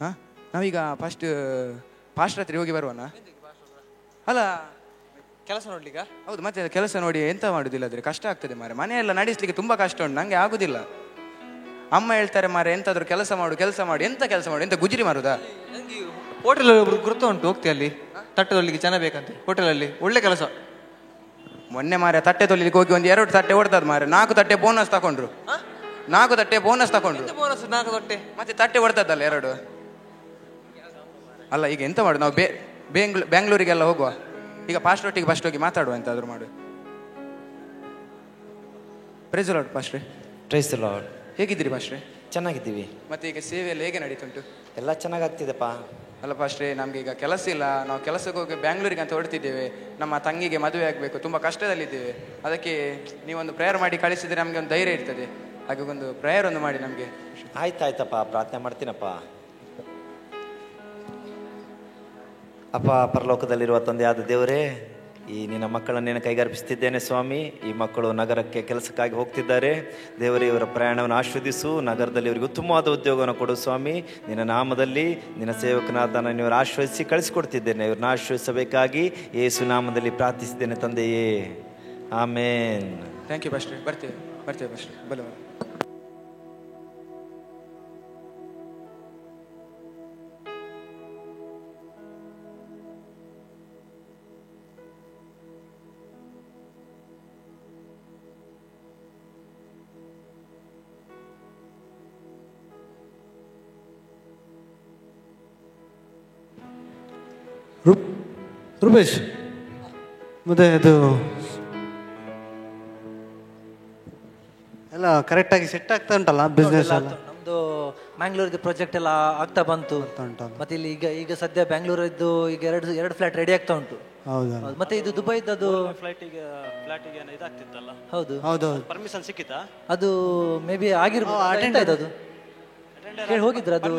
ಹಾಂ, ನಾವೀಗ ಫಾಸ್ಟ್ ರಾತ್ರಿ ಹೋಗಿ ಬರುವನ? ಅಲ್ಲ, ಕೆಲಸ ನೋಡ್ಲಿಕ್ಕ? ಹೌದು, ಮತ್ತೆ ಕೆಲಸ ನೋಡಿ ಎಂತ ಮಾಡುದಿಲ್ಲ ಕಷ್ಟ ಆಗ್ತದೆ ಮಾರೆ. ಮನೆಯೆಲ್ಲ ನಡೆಸಲಿಕ್ಕೆ ತುಂಬ ಕಷ್ಟ ಉಂಟು, ನಂಗೆ ಆಗುದಿಲ್ಲ. ಅಮ್ಮ ಹೇಳ್ತಾರೆ ಮಾರೆ, ಎಂತಾದ್ರು ಕೆಲಸ ಮಾಡು ಎಂತ ಕೆಲಸ ಮಾಡು, ಎಂತ ಗುಜರಿ ಮಾರುದಾ? ನಂಗೆ ಹೋಟೆಲ್ ಒಬ್ರು ಗುರುತ ಉಂಟು, ಹೋಗ್ತಿ ಅಲ್ಲಿ ತಟ್ಟೆ ತೊಳಿಲಿಕ್ಕೆ ಜನ ಬೇಕಂತೆ ಹೋಟೆಲಲ್ಲಿ, ಒಳ್ಳೆ ಕೆಲಸ. ಮೊನ್ನೆ ಮಾರೆ ತಟ್ಟೆ ತೊಳಿಲಿಕ್ಕೆ ಹೋಗಿ ಒಂದು 2 ತಟ್ಟೆ ಹೊಡೆದದ್ ಮಾರೆ. 4 ತಟ್ಟೆ ಬೋನಸ್ ತಗೊಂಡ್ರು. 4 ತಟ್ಟೆ ಬೋನಸ್ ತಗೊಂಡ್ರು. 4 ತಟ್ಟೆ ಮತ್ತೆ ತಟ್ಟೆ ಹೊಡೆದದ್ದಲ್ಲ 2. ಅಲ್ಲ, ಈಗ ಎಂತ ಮಾಡು, ನಾವು ಬ್ಯಾಂಗ್ಳೂರಿಗೆಲ್ಲ ಹೋಗುವ. ಈಗ ಫಸ್ಟ್ ಹೋಗಿ ಮಾತಾಡುವ, ಎಂತಾದ್ರು ಮಾಡು. ಪ್ರೈಸ್ ಲಾರ್ಡ್ ಪಾಸ್ಟ್ರೆ. Praise Lord. ಹೇಗಿದ್ದೀರಿ ಪಾಸ್ಟ್ರೆ? ಚೆನ್ನಾಗಿದ್ದೀವಿ. ಮತ್ತೆ ಈಗ ಸೇವೆ ಎಲ್ಲ ಹೇಗೆ ನಡೀತುಂಟು? ಎಲ್ಲ ಚೆನ್ನಾಗಾಗ್ತಿದೆಪ್ಪ. ಅಲ್ಲ ಪಾಸ್ಟ್ರೆ, ನಮ್ಗೆ ಈಗ ಕೆಲಸ ಇಲ್ಲ. ನಾವು ಕೆಲಸಕ್ಕೆ ಹೋಗಿ ಬ್ಯಾಂಗ್ಳೂರಿಗೆ ಅಂತ ಹೊರಡ್ತಿದ್ದೇವೆ. ನಮ್ಮ ತಂಗಿಗೆ ಮದುವೆ ಆಗಬೇಕು, ತುಂಬ ಕಷ್ಟದಲ್ಲಿದ್ದೇವೆ. ಅದಕ್ಕೆ ನೀವೊಂದು ಪ್ರೇಯರ್ ಮಾಡಿ ಕಳಿಸಿದ್ರೆ ನಮಗೆ ಒಂದು ಧೈರ್ಯ ಇರ್ತದೆ. ಹಾಗೆ ಒಂದು ಪ್ರೇಯರ್ ಒಂದು ಮಾಡಿ ನಮಗೆ. ಆಯ್ತಾಯ್ತಪ್ಪ, ಪ್ರಾರ್ಥನೆ ಮಾಡ್ತೀನಪ್ಪ. ಅಪ್ಪ, ಪರಲೋಕದಲ್ಲಿರುವ ತಂದೆಯಾದ ದೇವರೇ, ಈ ನಿನ್ನ ಮಕ್ಕಳನ್ನು ನೀನು ಕೈಗಾರ್ಪಿಸ್ತಿದ್ದೇನೆ ಸ್ವಾಮಿ. ಈ ಮಕ್ಕಳು ನಗರಕ್ಕೆ ಕೆಲಸಕ್ಕಾಗಿ ಹೋಗ್ತಿದ್ದಾರೆ. ದೇವರೇ, ಇವರ ಪ್ರಯಾಣವನ್ನು ಆಶೀರ್ವದಿಸು. ನಗರದಲ್ಲಿ ಇವರಿಗೆ ಉತ್ತಮವಾದ ಉದ್ಯೋಗವನ್ನು ಕೊಡು ಸ್ವಾಮಿ. ನಿನ್ನ ನಾಮದಲ್ಲಿ ನಿನ್ನ ಸೇವಕನಾದ ನಾನು ಇವರು ಆಶೀರ್ವದಿಸಿ ಕಳಿಸಿಕೊಡ್ತಿದ್ದೇನೆ. ಇವ್ರನ್ನ ಆಶೀರ್ವದಿಸಬೇಕಾಗಿ ಯೇಸು ನಾಮದಲ್ಲಿ ಪ್ರಾರ್ಥಿಸಿದ್ದೇನೆ ತಂದೆಯೇ, ಆಮೇನ್. Thank you ಪಾಸ್ಟ್ರೆ. ಬರ್ತೇವೆ ಪಾಸ್ಟ್ರೆ. ಬಲ ರೂಪೇಶ್, ಮತ್ತೆ ಅದು ಎಲ್ಲ ಕರೆಕ್ಟಾಗಿ ಸೆಟ್ ಆಗ್ತಾ ಉಂಟಲ್ಲ ಬಿಸ್ನೆಸ್ ಎಲ್ಲ? ನಮ್ದು ಮ್ಯಾಂಗ್ಳೂರ್ದು ಪ್ರಾಜೆಕ್ಟ್ ಎಲ್ಲ ಆಗ್ತಾ ಬಂತು. ಮತ್ತೆ ಇಲ್ಲಿ ಈಗ ಸದ್ಯ ಬ್ಯಾಂಗ್ಳೂರದ್ದು ಈಗ ಎರಡು ಫ್ಲಾಟ್ ರೆಡಿ ಆಗ್ತಾ ಉಂಟು. ಹೌದಾ? ಮತ್ತೆ ಇದು ದುಬೈದದು ಫ್ಲಾಟಿಗೆ ಇದಾಗ್ತಿತ್ತಲ್ಲ? ಹೌದು ಹೌದು. ಪರ್ಮಿಷನ್ ಸಿಕ್ಕಿತಾ? ಅದು ಮೇ ಬಿ ಆಗಿರ್ಬೋದು. ಅದು ಹೇಳಿ ಹೋಗಿದ್ರ? ಅದು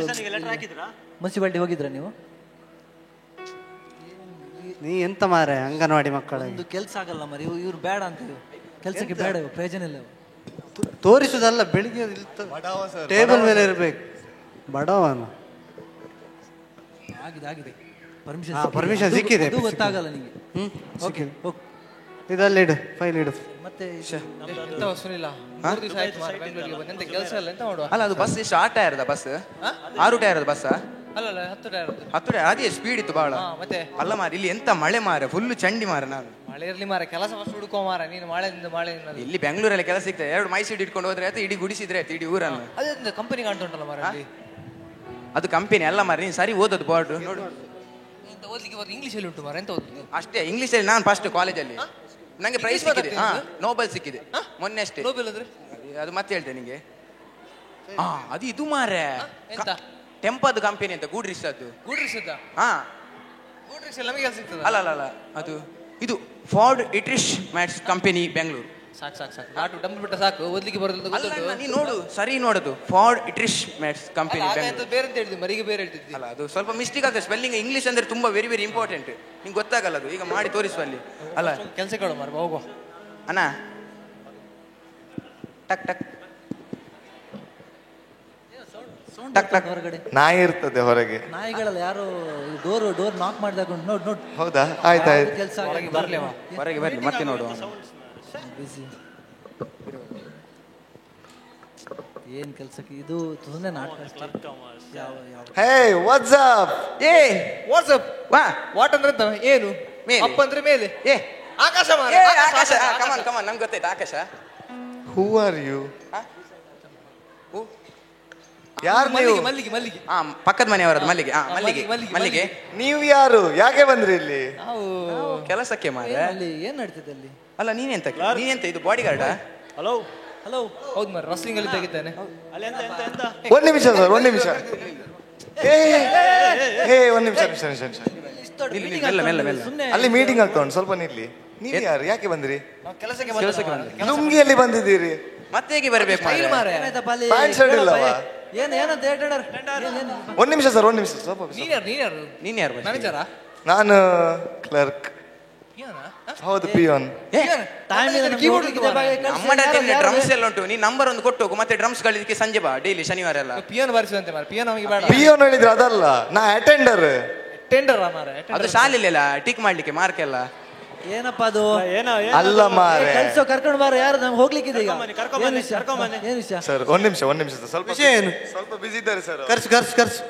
ಮುನ್ಸಿಪಾಲಿಟಿ ಹೋಗಿದ್ರ ನೀವು? ನೀ ಎಂತ ಮಾರೆ ಅಂಗನವಾಡಿ ಮಕ್ಕಳಿಗೆ ಒಂದು ಕೆಲಸ ಆಗಲ್ಲ ಮರಿ, ಇವ್ರು ಬೇಡ ಅಂತ. ಕೆಲಸಕ್ಕೆ ಬೇಡ, ಪ್ರಯೋಜನ ಇಲ್ಲ. ತೋರಿಸುದಲ್ಲ, ಬೆಳಿಗ್ಗೆ ಟೇಬಲ್ ಮೇಲೆ ಇರ್ಬೇಕು. ಬಡವನ ಆಗಿದೆ ಪರ್ಮಿಷನ್ ಸಿಕ್ಕಿದೆ. ಗೊತ್ತಾಗಲ್ಲ ನಿಮಗೆ. ಓಕೆ, ಇದಲ್ಲ ಇಡು, ಫೈಲ್ ಇಡು. ಮತ್ತೆ ಸುನಿಲ್ಲ, 3 ದಿವಸ ಆಯ್ತು ಬೆಂಗಳೂರಿಗೆ ಕೆಲಸ ಇಲ್ಲ, ಎಂತ ಮಾಡುವ? ಅಲ್ಲ, ಅದು ಬಸ್ ಎಷ್ಟು 6 ಟೈರ್ದ ಬಸ್? 6 ಟೈರ್ದ ಬಸ್? ಅಲ್ಲ 10 ಟೈರ್. 10 ಟೈರ್ ಅದೇ ಸ್ಪೀಡ್ ಇತ್ತು ಬಹಳ. ಮತ್ತೆ ಅಲ್ಲ ಮಾರೆ, ಇಲ್ಲಿ ಎಂತ ಮಳೆ ಮಾರೆ, ಫುಲ್ ಚಂಡಿ ಮಾರೆ. ನಾನು ಮಳೆ ಇರ್ಲಿ ಮಾರೆ, ಕೆಲಸ ಫಸ್ಟ್ ಹುಡುಕೋ ಮಾರೆ. ನೀನು ಮಳೆ ಇಲ್ಲಿ ಬೆಂಗಳೂರಲ್ಲಿ ಕೆಲಸ ಸಿಗ್ತದೆ. 2 ಮೈ ಸೀಟ್ ಇಟ್ಕೊಂಡು ಹೋದ್ರೆ ಆಯ್ತು, ಇಡೀ ಗುಡಿಸಿದ್ರೆ ಆಯ್ತು ಇಡೀ ಊರನ್ನು. ಅದೇ ಕಂಪನಿ ಕಾಣ್ತುಂಟಲ್ಲ ಮಾರೆ ಅಲ್ಲಿ. ಅದು ಕಂಪನಿ ಅಲ್ಲ ಮಾರೆ, ನೀನು ಸರಿ ಓದೋದು ಬೋರ್ಡ್ ನೋಡು. ಓದ್ಲಿಕ್ಕೆ ಬರ್ತದೆ, ಇಂಗ್ಲೀಷಲ್ಲಿ ಉಂಟು ಮಾರೆ. ಎಂತ ಓದುದು? ಅಷ್ಟೇ ಇಂಗ್ಲೀಷಲ್ಲಿ. ನಾನು ಫಸ್ಟ್ ಕಾಲೇಜಲ್ಲಿ ನಂಗೆ ಪ್ರೈಸ್ ಸಿಕ್ಕಿದೆ, ನೋಬೆಲ್ ಸಿಕ್ಕಿದೆ ಮೊನ್ನೆ ಅಷ್ಟೇ. ನೋಬೆಲ್ ಅಂದ್ರೆ ಅದು ಮತ್ತೆ ಹೇಳ್ತೇನೆ ನಿಂಗೆ. ಅದು ಇದು ಮಾರೆ, ಎಂತ ಟೆಂಪದ್ ಕಂಪನಿ ಅಂತ, ಗೂಡ್ರಿಸ್ ಅದು. ಗೂಡ್ರಿಸ್ ನಮಗೆ ಕೆಲಸ ಸಿಗ್ತದೆ? ಅಲ್ಲ, ಅದು ಇದು ಫಾರ್ಡ್ ಇಟ್ರಿಶ್ ಮ್ಯಾಟ್ಸ್ ಕಂಪನಿ ಬೆಂಗಳೂರು. ಸಾಕು ನಾಟು ಡಂಬಲ್ ಬಿಟ್ಟ ಸಾಕು, ಓದ್ಲಿಕ್ಕೆ ಬರೋದಿಲ್ಲ. ನೀನು ನೋಡು, ಸರಿ ನೋಡೋದು. ಫಾರ್ಡ್ ಇಟ್ರಿಶ್ ಮ್ಯಾಟ್ಸ್ ಕಂಪನಿ ಬೆಂಗಳೂರು. ಬೇರೆ ಅಂತ ಹೇಳಿದ್ವಿ, ಮರಿಗೆ ಬೇರೆ ಹೇಳ್ತಿದ್ವಿ. ಅಲ್ಲ, ಅದು ಸ್ವಲ್ಪ ಮಿಸ್ಟೇಕ್ ಆಗ್ತದೆ ಸ್ಪೆಲ್ಲಿಂಗ್. ಇಂಗ್ಲೀಷ್ ಅಂದ್ರೆ ತುಂಬಾ ವೆರಿ ವೆರಿ ಇಂಪಾರ್ಟೆಂಟ್. ನಿಂಗೆ ಗೊತ್ತಾಗಲ್ಲ ಅದು. ಈಗ ಮಾಡಿ ತೋರಿಸುವಲ್ಲಿ ಅಲ್ಲ. ಕೆಲಸ ಕೊಡು ಮಾರ, ಹೋಗುವ ಅಣ್ಣ. ಟಕ್ ಟಕ್ ಟಕ್ ಟಕ್. ಹೊರಗಡೆ ನಾಯಿ ಇರ್ತದೆ ಹೊರಗೆ. ನಾಯಿಗಳಲ್ಲ, ಯಾರು ಡೋರ್ ನಾಕ್ ಮಾಡಿದಾಗ ನೋಡ್. ಹೌದಾ? ಆಯ್ತಾಯ್ತು. ಕೆಲಸ ಬರ್ಲಿ ಹೊರಗೆ ಬರ್ಲಿ, ಮತ್ತೆ ನೋಡುವ. ಏನ್ ಕೆಲ್ಸಕ್ಕೆ ಇದು? ಸುಮ್ಮನೆ ನಾಟಕ ಅಷ್ಟೇ. ಹೇ, ವಾಟ್ಸ್ ಅಪ್? ವಾಟ್ಸ್ಆಪ್ ವಾಟ್ ಅಂದ್ರೆ ಎಂತ? ಏನು? ಮೇಲೆ. ಅಪ್ ಅಂದ್ರೆ ಮೇಲೆ. ಆಕಾಶ ಮಾರೆ, ಆಕಾಶ. ಕಮಾನ್ ನಮ್ಗೆ ಗೊತ್ತಾಯ್ತು ಆಕಾಶ. Who are you? ಯಾರು ನೀವು? ಮಲ್ಲಿಗೆ. ಪಕ್ಕದ ಮನೆಯವರದ್ದು ಮಲ್ಲಿಗೆ. ಮಲ್ಲಿಗೆ. ನೀವು ಯಾರು? ಯಾಕೆ ಬಂದ್ರಿ ಇಲ್ಲಿ? ನಾವು ಕೆಲಸಕ್ಕೆ ಮಾರೆ. ಅಲ್ಲಿ ಏನ್ ನಡೀತದೆ ಅಲ್ಲಿ? ಅಲ್ಲ, ನೀನೆಂತ ಇದು ಬಾಡಿ ಗಾರ್ಡಾ? ಹಲೋ ಹೌದು ಮಾರೆ, ರಸ್ಲಿಂಗ್ ಅಲ್ಲಿ ತೆಗಿತಾನೆ. ಅಲ್ಲಿ ಎಂತ ಒಂದ್ ನಿಮಿಷ ಸರ್, ಒಂದ್ ನಿಮಿಷ. ಒಂದ್ ನಿಮಿಷ. ಅಲ್ಲಿ ಮೀಟಿಂಗ್ ಆಗ್ತಾ ಉಂಟು, ಸ್ವಲ್ಪ ನಿಲ್ಲಿ. ನೀವು ಯಾರು? ಯಾಕೆ ಬಂದ್ರಿ? ಕೆಲಸಕ್ಕೆ ಲುಂಗಿಯಲ್ಲಿ ಬಂದಿದ್ದೀರಿ, ಮತ್ತೆ ಹೇಗೆ ಬರಬೇಕು ಮಾರೆ? ಪ್ಯಾಂಟ್ ಶರ್ಟ್ ಇಲ್ಲವಾ? ಏನಂತ ಒಂದ್ ನಿಮಿಷ ಸರ್, ಒಂದ್ ನಿಮಿಷ. ಸ್ವಲ್ಪ ನೀನ್ ಯಾರು? ನೀನ್ ಯಾರು? ಮ್ಯಾನೇಜರಾ? ನಾನು ಕ್ಲರ್ಕ್. ಹೌದು ಪಿಯೋನ್. ನಮ್ಮ ಡ್ರಮ್ಸ್ ಎಲ್ಲ ಉಂಟು, ನೀನ್ ನಂಬರ್ ಒಂದು ಕೊಟ್ಟು ಹೋಗು, ಮತ್ತೆ ಡ್ರಮ್ಸ್ ಗಳಿದಕ್ಕೆ ಸಂಜೆ ಬಾ ಡೈಲಿ ಶನಿವಾರ ಎಲ್ಲ. ಪಿಯೋನ್ ಬಾರಿಸುವಂತೆ ಮಾರ, ಪಿಯೋನ್ ಅವನಿಗೆ ಬೇಡ. ಪಿಯೋನ್ ಹೇಳಿದ್ರೆ ಅದಲ್ಲ, ನಾ ಅಟೆಂಡರ್. ಟೆಂಡರ್ ಮಾರ, ಅದು ಶಾಲೆಲ್ಲ ಟಿಕ್ ಮಾಡ್ಲಿಕ್ಕೆ ಮಾರ್ಕ್ ಎಲ್ಲ. ಏನಪ್ಪ ಅದು? ಅಲ್ಲ ಮಾರೆ, ಕಳ್ಸೋ ಕರ್ಕೊಂಡು ಬಾರ, ಯಾರು ನಮ್ಗೆ ಹೋಗ್ಲಿಕ್ಕಿದೆ ಈಗ. ಏನ್ ವಿಷಯ ಸರ್? ಒಂದ್ ನಿಮಿಷ ಸ್ವಲ್ಪ ವಿಷಯ ಏನು? ಸ್ವಲ್ಪ ಬಿಸಿ ಇದ್ದಾರೆ ಸರ್. ಖರ್ಚು ಖರ್ಚು ಖರ್ಚು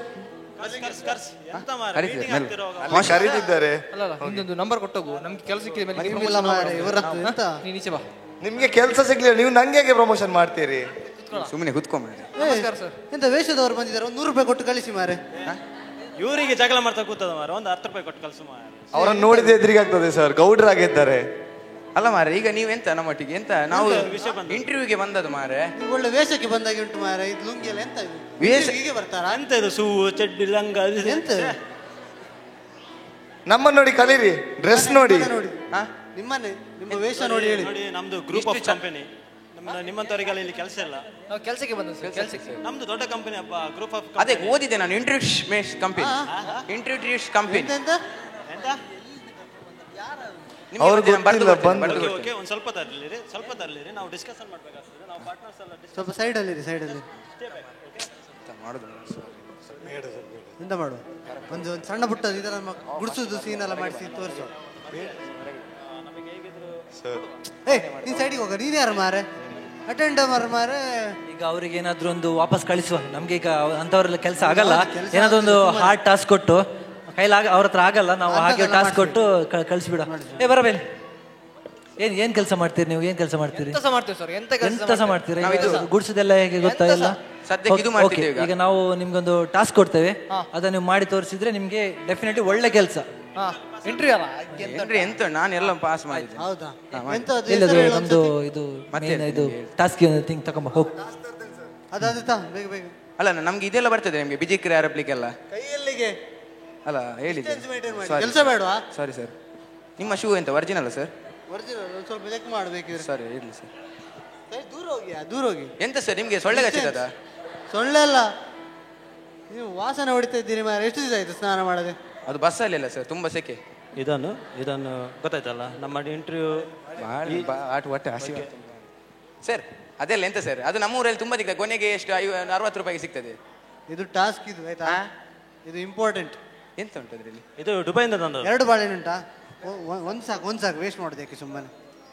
ಕರೀತಿದ್ದಾರೆ. ಅಲ್ಲ ಇನ್ನೊಂದು ನಂಬರ್ ಕೊಟ್ಟೋಗು, ನಮ್ಗೆ ಕೆಲಸ ಸಿಕ್ಕಿದ ಮೇಲೆ ಮನೆಗಿಲ್ಲ ಮಾರ್ರೆ, ಇವರ ಹತ್ರ ಎಂತ? ನೀನ್ ಈಚೆ ಬಾ. ನಿಮ್ಗೆ ಕೆಲಸ ಸಿಗ್ಲಿಲ್ಲ, ನೀವು ನಂಗೆ ಹೇಗೆ ಪ್ರಮೋಷನ್ ಮಾಡ್ತೀರಿ? ಸುಮ್ಮನೆ ಕುತ್ಕೊಂಬ. ನಮಸ್ಕಾರ ಸರ್. ಎಂತ ವೇಷದವ್ರು ಬಂದಿದ್ದಾರೆ, ಒಂದು 100 ರೂಪಾಯಿ ಕೊಟ್ಟು ಕಳಿಸಿ ಮಾರೆ. ಇವರಿಗೆ ಜಗಳ ಮಾಡ್ತಾ ಕೂತದ ಮಾರ, ಒಂದು 10 ರೂಪಾಯಿ ಕೊಟ್ಟು ಕಳ್ಸು ಮಾರ. ಅವರನ್ನು ನೋಡಿದ್ರೆ ಎದುರಿಗೆ ಆಗ್ತದೆ ಸರ್, ಗೌಡ್ರಾಗಿದ್ದಾರೆ. ಅಲ್ಲ ಮಾರೆ, ಈಗ ನೀವೆಂತ ನಮ್ಮೊಟ್ಟಿಗೆ ಎಂತ ನಾವು ಇಂಟರ್ವ್ಯೂಗೆ ಬಂದದ್ದು ಮಾರೆ. ನೀವು ಒಳ್ಳೆ ವೇಷಕ್ಕೆ ಬಂದಾಗೆ ಉಂಟು ಮಾರೆ, ಇದು ಲುಂಗಿ ಎಲ್ಲ ಎಂತ ಇದು? ವೇಷ ಹೀಗೆ ಬರ್ತಾರಾ? ಎಂತ ಇದು ಸೂ ಚಡ್ಡಿ ಲಂಗ ಎಂತ ನಮ್ಮನ್ನ ನೋಡಿ ಕಲೀರಿ, ಡ್ರೆಸ್ ನೋಡಿ. ನೋಡಿ ನಿಮ್ಮನ್ನೇ, ನಿಮ್ಮ ವೇಷ ನೋಡಿ ಹೇಳಿ. ನೋಡಿ, ನಮ್ದು ಗ್ರೂಪ್ ಆಫ್ ಕಂಪನಿ, ನಿಮ್ಮಂತವರಿಗೆಲ್ಲ ಇಲ್ಲಿ ಕೆಲಸ ಇಲ್ಲ. ನಾವು ಕೆಲಸಕ್ಕೆ ಬಂದ ಕೆಲಸಕ್ಕೆ. ನಮ್ದು ದೊಡ್ಡ ಕಂಪನಿ ಅಪ್ಪ, ಗ್ರೂಪ್ ಆಫ್. ಅದೇ ಓದಿದೆ ನಾನು, ಇಂಟ್ರೊಡ್ಯೂಸ್ ಕಂಪನಿ. ಇಂಟ್ರೊಡ್ಯೂಸ್ ಕಂಪನಿ ಎಂತ ಎಂತ? ಅವ್ರು ಗೊತ್ತಿಲ್ಲ, ಬಂದು ಓಕೆ, ಒಂದು ಸ್ವಲ್ಪ ತರಲಿರಿ, ನಾವು ಡಿಸ್ಕಷನ್ ಮಾಡ್ಬೇಕಾಗ್ತದೆ. ನಾವು ಪಾರ್ಟ್ನರ್ಸ್ ಎಲ್ಲ ಸ್ವಲ್ಪ ಸೈಡಲ್ಲಿ ಸೈಡಲ್ಲಿ ಎಂತ ಮಾಡುವ? ಒಂದು ಸಣ್ಣ ಪುಟ್ಟ ಇದೆಲ್ಲ ಗುಡಿಸೋದು ಸೀನ್ ಎಲ್ಲ ಮಾಡಿಸಿ ತೋರಿಸು. ಏಯ್ ನೀನ್ ಸೈಡಿಗೆ ಹೋಗ, ನೀನ್ ಯಾರು ಮಾರೆ? ಅಟೆಂಡರ್ ಮಾರೆ. ಈಗ ಅವ್ರಿಗೆ ಏನಾದ್ರು ಒಂದು ವಾಪಸ್ ಕಳಿಸುವ, ನಮ್ಗೆ ಈಗ ಅಂತವ್ರೆಲ್ಲ ಕೆಲಸ ಆಗಲ್ಲ. ಏನಾದ್ರು ಒಂದು ಹಾರ್ಡ್ ಟಾಸ್ಕ್ ಕೊಟ್ಟು, ಕೈಲಾಗ ಅವ್ರ ಹತ್ರ ಆಗಲ್ಲ, ನಾವು ಹಾಗೆ ಟಾಸ್ಕ್ ಕೊಟ್ಟು ಕಳಿಸ್ಬಿಡ. ಏ ಬರಬೇಡಿ. ಏನ್ ಕೆಲಸ ಮಾಡ್ತೀರಿ ನೀವು? ಏನ್ ಕೆಲಸ ಮಾಡ್ತೀರಿ? ಕೆಲಸ ಮಾಡ್ತೀವಿ ಸರ್. ಎಂತ ಕೆಲಸ ಮಾಡ್ತೀರಿ? ಗುಡ್ಸೋದೆಲ್ಲ ಹೇಗೆ ಗೊತ್ತಾ ಎಲ್ಲ? ಸದ್ಯಕ್ಕೆ ಇದು ಮಾಡ್ತಿದ್ದೇವೆ ಈಗ. ಈಗ ನಾವು ನಿಮ್ಗೊಂದು ಟಾಸ್ಕ್ ಕೊಡ್ತೇವೆ, ಅದನ್ನ ನೀವು ಮಾಡಿ ತೋರಿಸಿದ್ರೆ ನಿಮ್ಗೆ ಡೆಫಿನೆಟ್ಲಿ ಒಳ್ಳೆ ಕೆಲಸ. ಇಂಟರ್ವ್ಯೂ ಅಲ್ಲ ಎಂತ ನಾನು ಎಲ್ಲ ಪಾಸ್ ಮಾಡಿದ್ದೆ. ಹೌದಾ? ಎಂತ ಅದು? ಇಲ್ಲದು ನಮ್ದು ಇದು main ಇದು ಟಾಸ್ಕ್ ಥಿಂಗ್ ತಗೊಂಬ ಹೋಗ್. ಅದಾದ ಬೇಗ ಬೇಗ. ಅಲ್ಲ ನಮ್ಗೆ ಇದೆಲ್ಲ ಬರ್ತದೆ, ನಿಮ್ಗೆ ಬಿಜಿಕ್ರಿ ಆರಪ್ಲಿಕ್ಕೆಲ್ಲ. ಕೈಯಲ್ಲಿಗೆ ಅಲ್ಲ ಹೇಳಿದ್ದೆ. ಕೆಲಸ ಬೇಡವಾ? Sorry sir. ನಿಮ್ಮ ಶೂ ಎಂತ ಒರಿಜಿನಲ್ ಸರ್? ಒರಿಜಿನಲ್ ಸ್ವಲ್ಪ ಚೆಕ್ ಮಾಡಬೇಕಿದ್ರೆ. ಸರಿ ಇರ್ಲಿ ಸರ್. ದೂರ ಹೋಗಿ, ದೂರ ಹೋಗಿ. ಎಂತ ಸರ್ ನಿಮ್ಗೆ ಸೊಳ್ಳೆ ಕಚ್ಚಿದ? ಸೊಳ್ಳೆ ಅಲ್ಲ, ನೀವು ವಾಸನೆ ಹೊಡಿತಾ ಇದ್ದೀರಿ ಮಾರೆ. ಎಷ್ಟು ದಿವಸ ಆಯ್ತು ಸ್ನಾನ ಮಾಡದೆ? ಅದು ಬಸ್ಸಲ್ಲಿ ಇಲ್ಲ ಸರ್, ತುಂಬಾ ಸೆಕೆ. ಇದನ್ನು ಗೊತ್ತಾಯ್ತಲ್ಲ, ನಮ್ಮ ಇಂಟರ್ವ್ಯೂ ಹೊಟ್ಟೆ ಹಸಿವು ಸರ್. ಅದೆಲ್ಲ ಎಂತ ಸರ್, ಅದು ನಮ್ಮೂರಲ್ಲಿ ತುಂಬಾ ಸಿಗ್ತದೆ, ಕೊನೆಗೆ ಎಷ್ಟು 60 ರೂಪಾಯಿಗೆ ಸಿಗ್ತದೆ. ಇದು ಟಾಸ್ಕ್, ಇದು ಆಯ್ತಾ? ಇದು ಇಂಪಾರ್ಟೆಂಟ್. ಎಂತ ಉಂಟು ಅದ್ರಲ್ಲಿ? ಇದು ದುಬೈಯಿಂದ ತಂದು. 2 ಬಾಳೆಹಣ್ಣು ಉಂಟಾ? ಒಂದ್ ಸಾಕು ವೇಸ್ಟ್ ಮಾಡೋದಕ್ಕೆ ಸುಮ್ಮನೆ.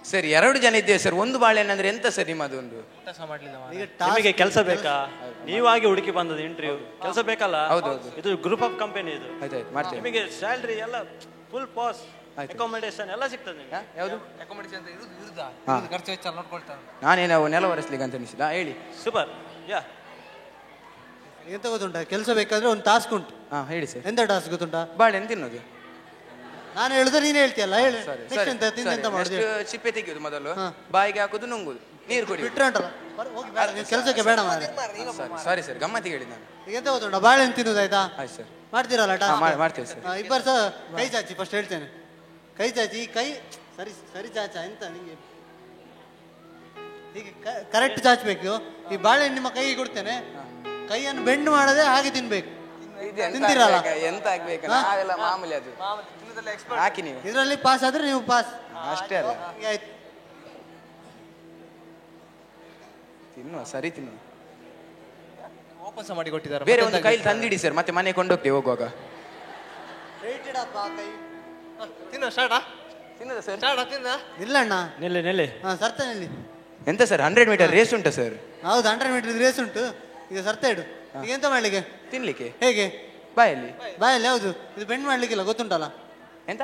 ಸರ್ 2 ಜನ ಇದ್ದೇವೆ ಸರ್, ಒಂದು ಬಾಳೆಹಣ್ಣು ಅಂದ್ರೆ ಎಂತ ಸರ್ ನಿಮ್ಮದು? ಒಂದು ನಿಮಗೆ ಕೆಲಸ ಬೇಕಾ? ನೀವಾಗಿ ಹುಡುಕಿ ಬಂದದ್ದು ಇಂಟರ್ವ್ಯೂ, ಕೆಲಸ ಬೇಕಲ್ಲ? ಹೌದೌದು. ಇದು ಗ್ರೂಪ್ ಆಫ್ ಕಂಪನಿ ಇದು. ಆಯ್ತಾಯ್ತು ಮಾಡ್ತೇವೆ. ನಿಮಗೆ ಸ್ಯಾಲ್ರಿ ಎಲ್ಲ ಫುಲ್ ಪಾಸ್, ಅಕಾಮಿಡೇಷನ್ ಎಲ್ಲ ಸಿಗ್ತದೆ ನಿಮಗೆ. ಯಾವುದು ಅಕಾಮಿಡೇಷನ್ ಖರ್ಚು ವೆಚ್ಚ ನೋಡ್ಕೊಳ್ತಾರೆ. ನಾನೇನೋ ನೆಲ ಒರೆಸ್ಲಿಕ್ಕೆ ಅಂತ ಅನಿಸಿದ. ಹೇಳಿ. ಸೂಪರ್. ಯಾ ಎಂತ ಗೊತ್ತುಂಟಾ? ಕೆಲಸ ಬೇಕಾದ್ರೆ ಒಂದು ಟಾಸ್ಕ್ ಉಂಟು. ಹೇಳಿ ಸರ್. ಎಂತ ಟಾಸ್ಕ್ ಗೊತ್ತುಂಟಾ? ಬಾಳೆಹಣ್ಣು ತಿನ್ನೋದು. ನಾನು ಹೇಳಿದ್ರೆ ನೀನು ಹೇಳ್ತೀಯಲ್ಲ, ಹೇಳಿ. ಎಂತ ಮಾಡುದು? ಚಿಪ್ಪೆ ತೆಗಿಯೋದು ಮೊದಲು, ಬಾಯಿಗೆ ಹಾಕೋದು, ನುಂಗುದು, ನೀರು ಕುಡಿ. ಬಿಟ್ರೆ ಉಂಟಲ್ಲ, ಹೋಗಿ ಕೆಲಸಕ್ಕೆ ಬೇಡ ಮಾರೆ. ಸಾರಿ ಸರ್, ಗಮ್ಮತ್ತಿಗೆ ಹೇಳಿ ನಾನು. ಎಂತ ಗೊತ್ತುಂಟಾ? ಬಾಳೆಹಣ್ಣು ತಿನ್ನೋದು ಆಯ್ತಾ? ಆಯ್ತು ಸರ್. ಮಾಡ್ತೀರಲ್ಲ ಮಾಡ್ತೇವೆ ಸರ್. ಇಬ್ಬರು ಸಹ ಕೈ ಚಾಚಿ. ಫಸ್ಟ್ ಹೇಳ್ತೇನೆ, ಕೈ ಚಾಚಿ. ಕೈ ಸರಿ ಸರಿ ಚಾಚ. ಎಂತ ನಿಂಗೆ ಹೀಗೆ ಕರೆಕ್ಟ್ ಚಾಚಬೇಕು. ಈ ಬಾಳೆಹಣ್ಣು ನಿಮ್ಮ ಕೈಗೆ ಕೊಡ್ತೇನೆ, ಕೈಯನ್ನು ಬೆಂಡ್ ಮಾಡದೆ ಹಾಗೆ ತಿನ್ಬೇಕು. ತಿಂತೀರಲ್ಲ? ಎಂತ ಆಗ್ಬೇಕು, ನಾವೆಲ್ಲ ಮಾಮೂಲಿ ಅದು ಹಾಕಿ ನೀವು ಇದರಲ್ಲಿ ಪಾಸ್ ಆದ್ರೆ ನೀವು ಪಾಸ್ ಅಷ್ಟೇ ಅಲ್ಲ. ಆಯ್ತು, ತಿನ್ನುವ. ಸರಿ ತಿನ್ನುವ. ಓಪನ್ ಮಾಡಿ ಕೊಟ್ಟಿದ್ದಾರೆ. ಬೇರೆ ಒಂದು ಕೈಲಿ ತಂದಿಡಿ ಸರ್, ಮತ್ತೆ ಮನೆ ಕೊಂಡೋಗ್ತೇವೆ ಹೋಗುವಾಗ. ತಿನ್ನ ಸ್ಟಾರ್ಟಾ? ತಿನ್ನದ ಸರ್? ಇಲ್ಲಣ್ಣ, ನೆಲ್ಲಿ ಸರ್ತ ನಿಲ್ಲಿ. ಎಂತ ಸರ್ 100 ಮೀಟರ್ ರೇಸ್ ಉಂಟಾ ಸರ್? ಹೌದು, 100 ಮೀಟರ್ ರೇಸ್ ಉಂಟು. ಈಗ ಸರ್ತ ಇಡು. ಈಗ ಎಂತ ಮಾಡ್ಲಿಕ್ಕೆ? ತಿನ್ಲಿಕ್ಕೆ. ಹೇಗೆ? ಬಾಯಲ್ಲಿ. ಬಾಯಲ್ಲಿ. ಹೌದು, ಇದು ಬೆಂಡ್ ಮಾಡ್ಲಿಕ್ಕಿಲ್ಲ, ಗೊತ್ತುಂಟಲ್ಲ? ಎಂತ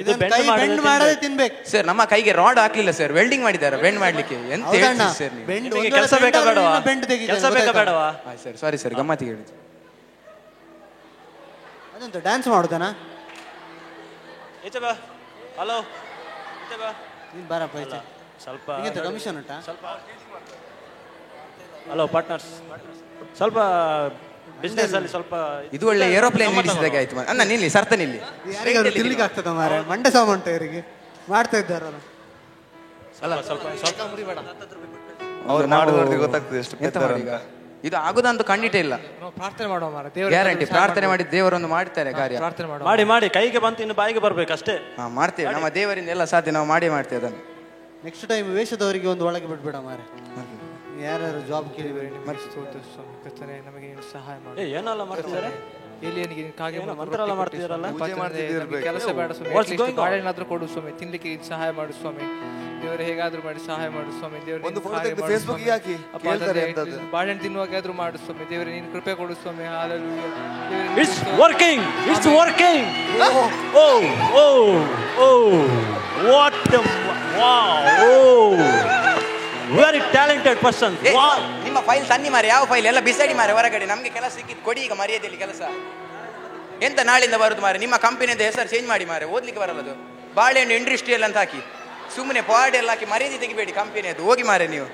ಇದು ಕೈ ಬೆಂಡ್ ಮಾಡದೆ ತಿನ್ಬೇಕು ಸರ್. ನಮ್ಮ ಕೈಗೆ ರಾಡ್ ಹಾಕ್ಲಿಲ್ಲ ಸರ್, ವೆಲ್ಡಿಂಗ್ ಮಾಡಿದ್ದಾರೆ ಬೆಂಡ್ ಮಾಡ್ಲಿಕ್ಕೆ. ಎಂತ ಹೇಳ್ತೀರಿ ಸರ್ ನೀವು? ಕೆಲಸ ಬೇಕಾ ಬೇಡವಾ? ಕೆಲಸ ಬೇಕಾ ಬೇಡವಾ? ಸರ್ ಸಾರಿ ಸರ್, ಗಮ್ಮತ್ತಿಗೆ ಹೇಳಿದ್ದು. ಅದಂತ ಡ್ಯಾನ್ಸ್ ಮಾಡುದಾನ? ಈಚೆ ಬಾ. ಹಲೋ, ಈಚೆ ಬಾ. ನೀನ್ ಬಾರಪ್ಪ ಈಚೆ. ಸ್ವಲ್ಪ ಕಮಿಷನ್ ಉಂಟಾ? ಸ್ವಲ್ಪ. ಹಲೋ ಪಾರ್ಟ್ನರ್ಸ್, ಸ್ವಲ್ಪ ಬಿಸ್ನೆಸ್ ಅಲ್ಲಿ ಸ್ವಲ್ಪ ಇದು ಒಳ್ಳೆ ಏರೋಪ್ಲೇನ್ ನಿಲ್ಲಿಸಿದಾಗ ಆಯ್ತು. ಅಣ್ಣ ನಿಲ್ಲಿ, ಸರ್ತ ನಿಲ್ಲಿ. ಯಾರಿಗಾದ್ರು ತಿನ್ಲಿಕ್ಕೆ ಆಗ್ತದ ಮಾರೆ? ಮಂಡೆ ಸಾಮಂಟ ಇವರಿಗೆ ಮಾಡ್ತಾ ಇದ್ದಾರಲ್ಲ. ಸ್ವಲ್ಪ ಸ್ವಲ್ಪ ಸ್ವಲ್ಪ ಮುರಿಬೇಡ. ಅವ್ರು ಮಾಡೋದು ಗೊತ್ತಾಗ್ತದೆ ಎಷ್ಟು ಎಂತ ಮಾಡಿ ಈಗ? ಇದು ಆಗುದಂತೂ ಖಂಡಿತ ಇಲ್ಲ. ಪ್ರಾರ್ಥನೆ ಮಾಡುವ ಮಾರ, ಗ್ಯಾರಂಟಿ. ಪ್ರಾರ್ಥನೆ ಮಾಡಿ ದೇವರೊಂದು ಮಾಡ್ತಾರೆ ಕಾರ್ಯ. ಪ್ರಾರ್ಥನೆ ಮಾಡುವ. ಮಾಡಿ ಮಾಡಿ, ಕೈಗೆ ಬಂತು ಇನ್ನು ಬಾಯಿಗೆ ಬರ್ಬೇಕಷ್ಟೇ. ಮಾಡ್ತೇವೆ, ನಮ್ಮ ದೇವರಿಂದ ಎಲ್ಲ ಸಾಧ್ಯ, ನಾವು ಮಾಡೇ ಮಾಡ್ತೇವೆ ಅದನ್ನು. ನೆಕ್ಸ್ಟ್ ಟೈಮ್ ವೇಷದವರಿಗೆ ಒಂದು ಒಳಗೆ ಬಿಟ್ಬಿಡ ಮಾರೆ, ಯಾರ್ಯಾರು ಜಾಬ್ ಕೇಳಿಬೇಡಿ. ನಮಗೆ ಸಹಾಯ ಮಾಡಿ. ಏನಲ್ಲ ಮಾಡ್ತಿದ್ದಾರೆ, ಎಲಿಯನಿಗೆ ಕಾಗೆ ಮಂತ್ರ ಎಲ್ಲ ಮಾಡ್ತಿದಾರಲ್ಲ, ಕೆಲಸ ಬೇಡ ಸ್ವಾಮಿ, ಬಾಳೆನಾದ್ರೂ ಕೊಡು ಸ್ವಾಮಿ, ತಿನ್ಲಿಕ್ಕೆ ಸಹಾಯ ಮಾಡು ಸ್ವಾಮಿ, ದೇವರು ಹೇಗಾದ್ರೂ ಮಾಡಿ ಸಹಾಯ ಮಾಡು ಸ್ವಾಮಿ, ಒಂದು ಫೋಟೋ ತೆಗೆದು ಫೇಸ್ಬುಕ್ ಹಾಕಿ ಕೇಳ್ತಾರೆ ಅಂತದ್ದು. ಬಾಳೆಹಣ್ಣು ತಿನ್ನುವಾಗಾದ್ರೂ ಮಾಡು ಸ್ವಾಮಿ, ದೇವರೇ ನೀನು ಕೃಪೆ ಕೊಡು ಸ್ವಾಮಿ. It's working, it's working. Oh oh oh what wow, oh very talented person. ನಿಮ್ಮ ಫೈಲ್ ತನ್ನಿ ಮಾರೆ, ಯಾವ ಫೈಲ್ ಎಲ್ಲ ಬಿಸಾಡಿ ಮಾರೆ ಹೊರಗಡೆ. ನಮ್ಗೆ ಕೆಲಸ ಸಿಕ್ಕಿದ್ದು ಕೊಡಿ ಈಗ ಮರ್ಯಾದೆಯಲ್ಲಿ ಕೆಲಸ. ಎಂತ ನಾಳಿಂದ ಬರುದು ಮಾರೆ, ನಿಮ್ಮ ಕಂಪನಿಯಿಂದ ಹೆಸರು ಚೇಂಜ್ ಮಾಡಿ ಮಾರೆ, ಓದ್ಲಿಕ್ಕೆ ಬರಲ್ಲದು. ಬಾಳೆಹಣ್ಣು ಇಂಡಸ್ಟ್ರಿಯಲ್ ಅಂತ ಹಾಕಿ, ಸುಮ್ಮನೆ ಪಾಡ್ ಎಲ್ಲ ಹಾಕಿ ಮರ್ಯಾದೆ ತೆಗಿಬೇಡಿ ಕಂಪನಿ. ಅದು ಹೋಗಿ ಮಾರೆ ನೀವು.